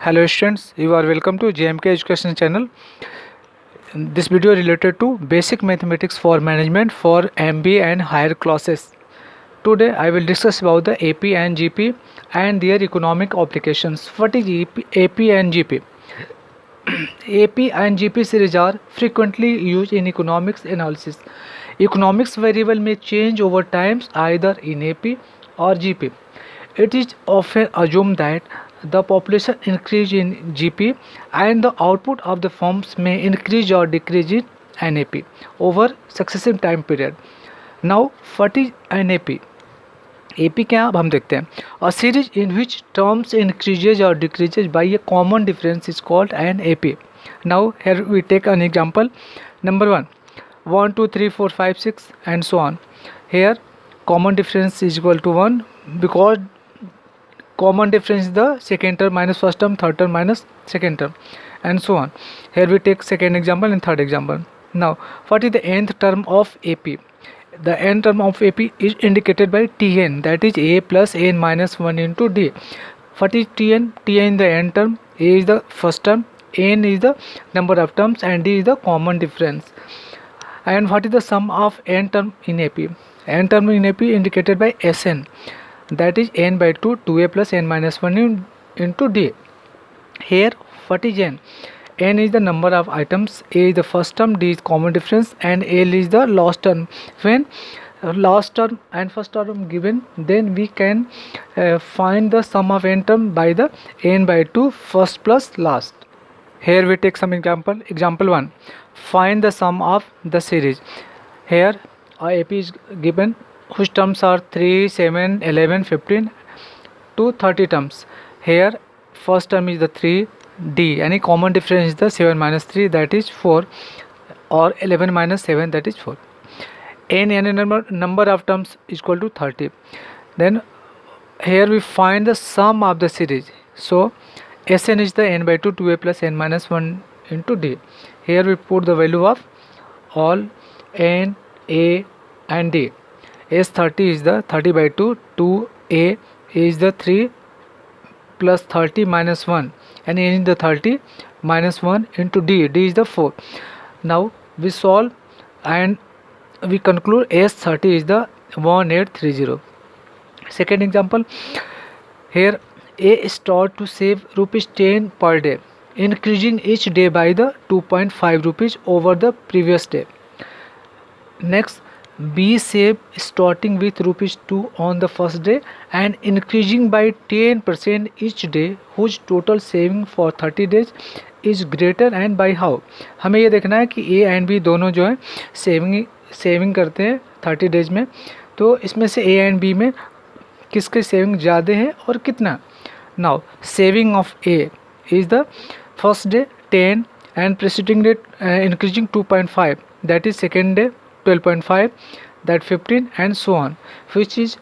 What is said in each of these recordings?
Hello students, you are welcome to JMK Education channel. This video related to basic mathematics for management for MBA and higher classes. Today I will discuss about the AP and GP and their economic applications. What is AP and GP? AP and GP series are frequently used in economics analysis. Economics variable may change over time either in AP or GP. It is often assumed that the population increase in GP and the output of the firms may increase or decrease in NAP over successive time period. Now, what is NAP? AP क्या अब हम देखते हैं. A series in which terms increases or decreases by a common difference is called an AP. Now here we take an example. Number 1, 1 2 3 4 5 6 and so on. Here common difference is equal to 1 because common difference is the second term minus first term, third term minus second term, and so on. Here we take second example and third example. Now what is the nth term of AP? The nth term of AP is indicated by Tn, that is a plus n minus 1 into d. What is Tn? Tn is the nth term, a is the first term, n is the number of terms, and d is the common difference. And what is the sum of n term in AP? N term in AP indicated by Sn, that is n by 2, 2a plus n minus 1 into d. Here what is n? N is the number of items, a is the first term, d is common difference, and l is the last term. When last term and first term given, then we can find the sum of n term by the n by 2 first plus last. Here we take some example. Example 1, find the sum of the series. Here AP is given whose terms are 3, 7, 11, 15 to 30 terms. Here first term is the 3, d, any common difference is the 7 minus 3, that is 4, or 11 minus 7, that is 4. N number of terms is equal to 30. Then here we find the sum of the series. So Sn is the n by 2, 2a plus n minus 1 into d. Here we put the value of all n, a and d. S30 is the 30 by 2, 2a is the 3 plus 30 minus 1, and n is the 30 minus 1 into d. D is the 4. Now we solve and we conclude S30 is the 1830. Second example, here A start to save rupees 10 per day, increasing each day by the 2.5 rupees over the previous day. Next, B save starting with rupees 2 on the first day and increasing by 10% each day, whose total saving for 30 days is greater and by how. हमें ये देखना है कि A and B दोनों जो है saving करते हैं 30 डेज में, तो इसमें से A and B में किसके सेविंग ज़्यादा है और कितना. Now saving of A is the first day 10 and preceding day increasing 2.5, that is second day 12.5, that 15 and so on, which is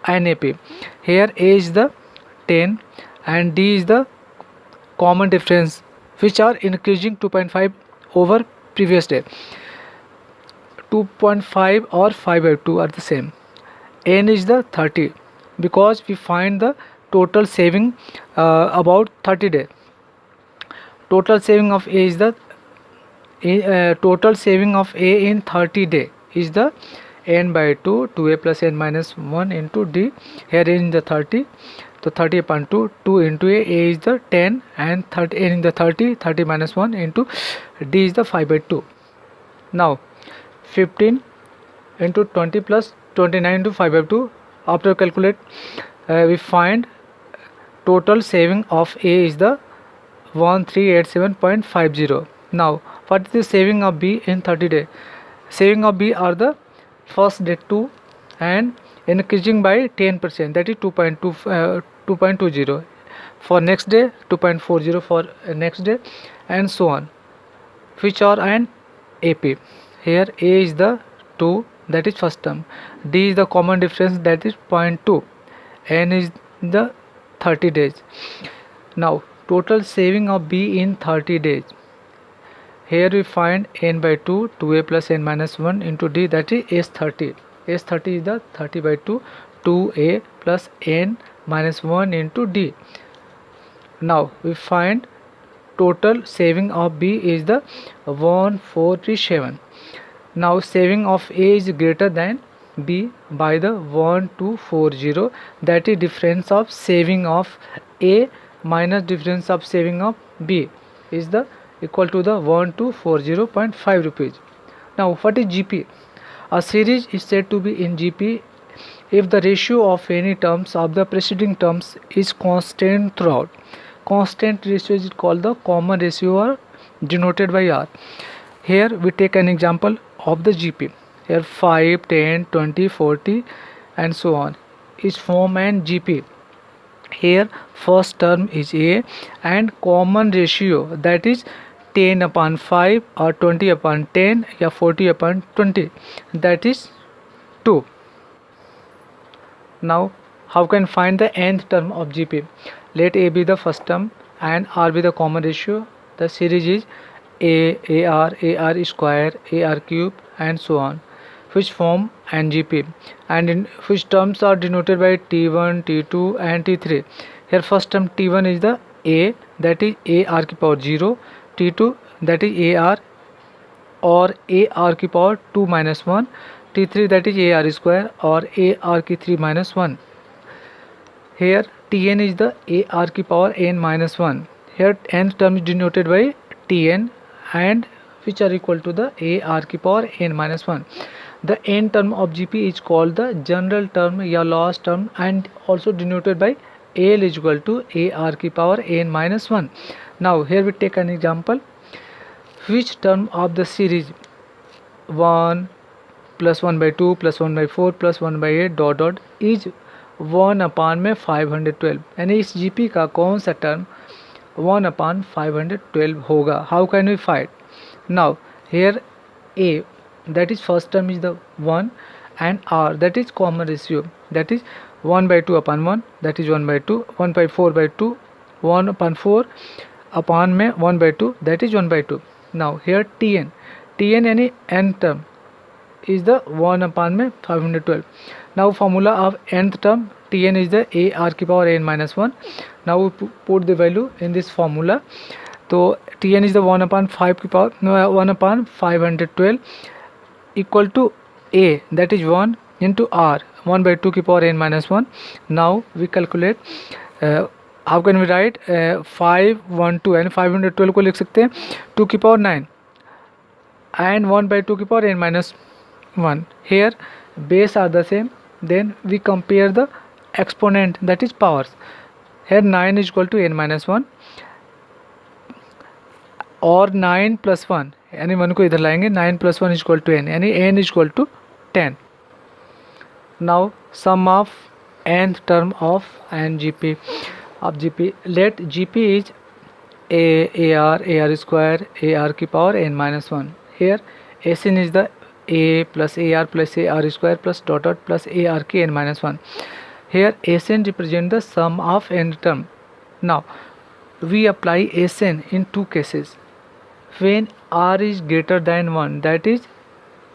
NAP. Here A is the 10 and D is the common difference, which are increasing 2.5 over previous day. 2.5 or 5 by 2 are the same. N is the 30 because we find the total saving about 30 days. Total saving of A is the total saving of A in 30 day is the n by 2, 2a plus n minus 1 into d. Here n is the 30, so 30 upon 2, 2 into A is the 10 and n is the 30, 30 minus 1 into d is the 5 by 2. Now 15 into 20 plus 29 into 5 by 2. After calculate, we find total saving of A is the 1387.50. Now what is the saving of B in 30 days? Saving of B are the first day 2 and increasing by 10%, that is 2.20 for next day, 2.40 for next day, and so on, which are an AP. Here A is the 2, that is first term, D is the common difference, that is 0.2, N is the 30 days. Now total saving of B in 30 days. Here we find n by 2, 2a plus n minus 1 into d, that is S30. S30 is the 30 by 2, 2a plus n minus 1 into d. Now we find total saving of B is the 147. Now saving of A is greater than B by the 1240, that is difference of saving of A minus difference of saving of B is the equal to the 1240.5 rupees. Now what is GP? A series is said to be in GP if the ratio of any terms of the preceding terms is constant throughout. Constant ratio is called the common ratio or denoted by R. Here we take an example of the GP. Here 5, 10, 20, 40 and so on is form an GP. Here first term is A and common ratio, that is 10 upon 5 or 20 upon 10 or 40 upon 20, that is 2. Now how can find the nth term of GP? Let A be the first term and R be the common ratio. The series is AR square, AR cube and so on, which form an GP and in which terms are denoted by T1, T2 and T3. Here first term T1 is the A, that is AR की power 0, T2 that is AR or AR की power 2 minus 1, T3 that is AR square or AR की 3 minus 1. Here Tn is the AR की power n minus 1. Here nth term is denoted by Tn and which are equal to the AR की power n minus 1. The n term of GP is called the general term या last term and also denoted by L is equal to AR की power n minus 1. Now here we take an example. Which term of the series 1 plus 1 by 2 plus 1 by 4 plus 1 by 8 dot dot is 1 upon में 512, यानी इस GP का कौन सा term 1 upon 512 होगा? How can we find? Now here A, that is first term is the 1 and R, that is common ratio, that is 1 by 2 upon 1, that is 1 by 2, 1 by 4 by 2, 1 upon 4 upon में 1 by 2, that is 1 by 2. Now here Tn यानी n term is the 1 upon में 512. Now formula of nth term Tn is the AR की power n minus 1. Now we put the value in this formula. So Tn is the 1 upon 5 की power 1 upon 512 equal to A, that is 1 into R 1 by 2 की power n minus 1. Now we calculate how can we write 512 यानी 512 को लिख सकते हैं 2 की power 9 and 1 by 2 की power n minus 1. Here base are the same, then we compare the exponent, that is powers. Here 9 is equal to n minus 1 और 9 plus 1 यानी 1 को इधर लाएंगे, 9 plus 1 is equal to n यानी n is equal to 10. Now sum of nth term of n GP of GP. Let GP is AR square AR की power n minus 1. Here Sn is the A plus AR plus AR square plus dot dot plus AR की n minus 1. Here Sn represent the sum of n term. Now we apply Sn in two cases. When R is greater than 1, that is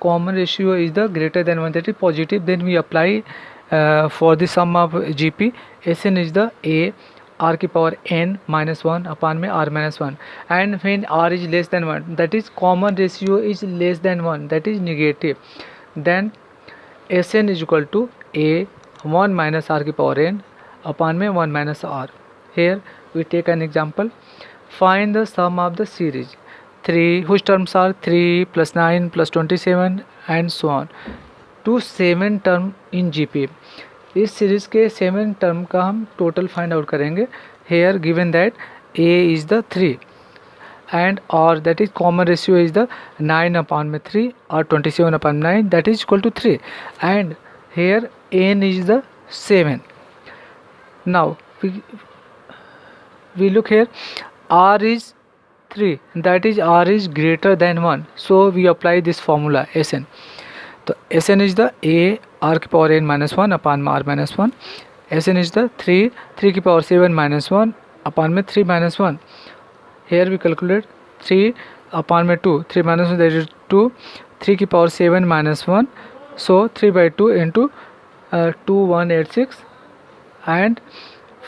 common ratio is the greater than 1, that is positive, then we apply for the sum of GP. Sn is the A R की power n minus 1 upon में R minus 1, and when R is less than 1, that is common ratio is less than 1, that is negative, then Sn is equal to A 1 minus R की power n upon में 1 minus R. Here we take an example. Find the sum of the series 3 whose terms are 3 plus 9 plus 27 and so on to 7 term in GP. इस series के 7 term का हम total find out करेंगे. Here given that A is the 3 and और that is common ratio is the 9 upon में 3 और 27 upon 9 that is equal to 3 and here n is the 7. Now we look here, R is 3, that is R is greater than 1, so we apply this formula Sn. तो Sn is the A R की power n minus 1 upon में R minus 1. Sn is the 3 की power 7 minus 1 upon में 3 minus 1. Here we calculate 3 upon में 2, 3 minus 1 that is 2, 3 की power 7 minus 1, so 3 by 2 into 2186 and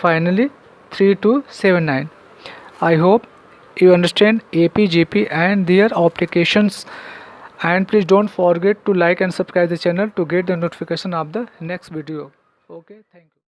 finally 3279. I hope you understand AP, GP and their applications, and please don't forget to like and subscribe the channel to get the notification of the next video. Okay, thank you.